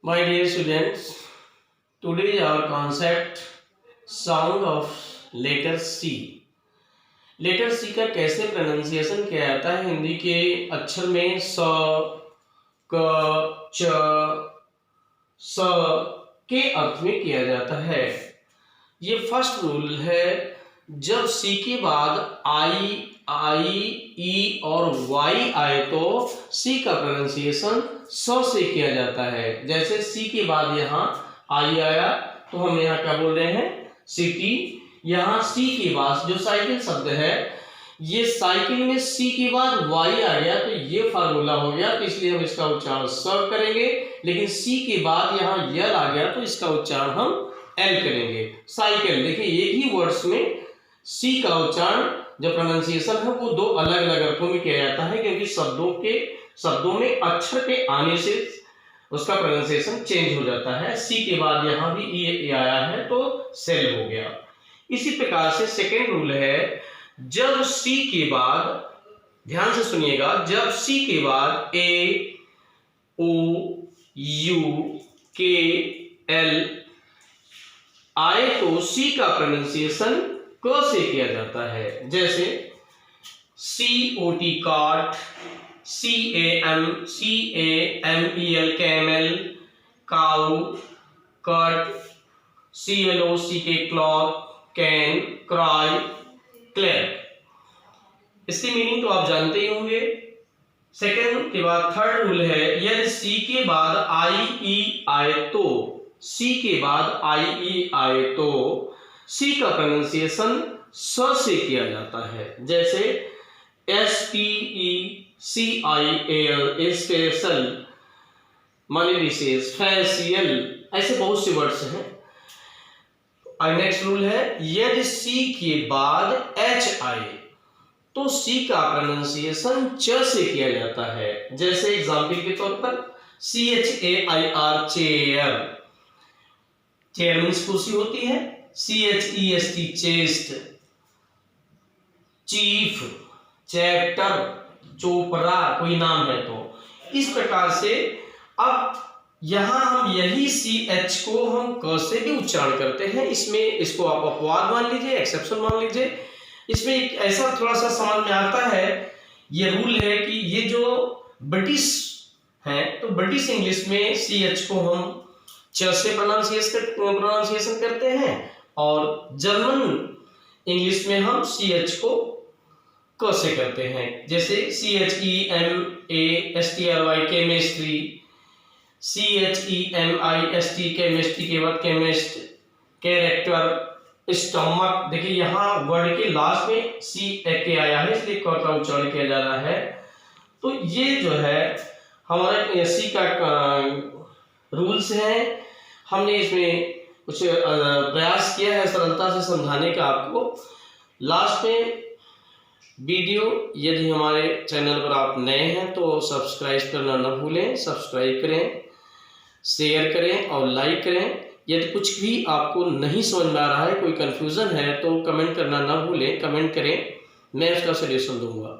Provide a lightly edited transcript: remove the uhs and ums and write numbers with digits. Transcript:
My dear students, today our concept sound of letter C. Letter C का कैसे pronunciation किया जाता है हिंदी के अक्षर में स, क, च, स के अर्थ में किया जाता है। ये फर्स्ट रूल है, जब सी के बाद आई, ई और वाई आए तो सी का प्रोनाउंसिएशन स से किया जाता है। जैसे सी के बाद यहाँ आई आया तो हम यहाँ क्या बोल रहे हैं, सिटी। यहाँ सी के बाद जो साइकिल शब्द है, ये साइकिल में सी के बाद वाई आ गया तो ये फार्मूला हो गया, तो इसलिए हम इसका उच्चारण स करेंगे। लेकिन सी के बाद यहाँ यल आ गया तो इसका उच्चारण हम एल करेंगे। साइकिल, देखिए एक ही वर्ड्स में सी का उच्चारण जो प्रोनाउंसिएशन है वो दो अलग अलग अर्थों में किया जाता है, क्योंकि शब्दों में अक्षर के आने से उसका प्रोनाउंसिएशन चेंज हो जाता है। सी के बाद यहाँ भी ई आया है तो सेल हो गया। इसी प्रकार से सेकेंड रूल है, जब सी के बाद, ध्यान से सुनिएगा, जब सी के बाद ए, ओ, यू, के, एल आए तो सी का प्रोनाउंसिएशन क से किया जाता है। जैसे COT काट, CAMEL camel, cow, cut, CLOCK cloth, can, cry, clap. इसकी मीनिंग तो आप जानते ही होंगे। सेकंड के बाद थर्ड रूल है, यदि सी के बाद आई ई आए तो, सी के बाद आई ई आए तो सी का प्रोनाउंसिएशन स से किया जाता है। जैसे SPECIAL, स्पेशल, मॉलिशियस, फैशियल, ऐसे बहुत से वर्ड्स हैं। नेक्स्ट रूल है, यदि सी के बाद एच आए तो सी का प्रोनाउंसिएशन च से किया जाता है। जैसे एग्जाम्पल के तौर पर CHAIR, चेयर, चेयर मीन्स कुर्सी होती है। CHEST, chest, chief, chapter, Chopra, कोई नाम है तो। इस प्रकार से अब यहां हम यही CH को हम क से भी उच्चारण करते हैं। इसमें इसको आप अपवाद मान लीजिए, एक्सेप्शन मान लीजिए। इसमें एक ऐसा थोड़ा सा समझ में आता है, ये रूल है कि ये जो ब्रिटिश है तो ब्रिटिश इंग्लिश में CH को हम च से प्रोनाउंसिएशन करते हैं, और जर्मन इंग्लिश में हम CH को क से करते हैं। जैसे CHEMASTRY, केमिस्ट्री, CHEMIST, केमिस्ट्री के बाद केमिस्ट, कैरेक्टर, स्टमक। देखिए यहाँ वर्ड के लास्ट में CK आया है, इसलिए क का उच्चारण किया जा रहा है। तो ये जो है हमारा सी का रूल्स है। हमने इसमें कुछ प्रयास किया है सरलता से समझाने का आपको। लास्ट में वीडियो, यदि हमारे चैनल पर आप नए हैं तो सब्सक्राइब करना न भूलें। सब्सक्राइब करें, शेयर करें और लाइक करें। यदि कुछ भी आपको नहीं समझ में आ रहा है, कोई कंफ्यूजन है तो कमेंट करना न भूलें। कमेंट करें, मैं उसका सजेशन दूंगा।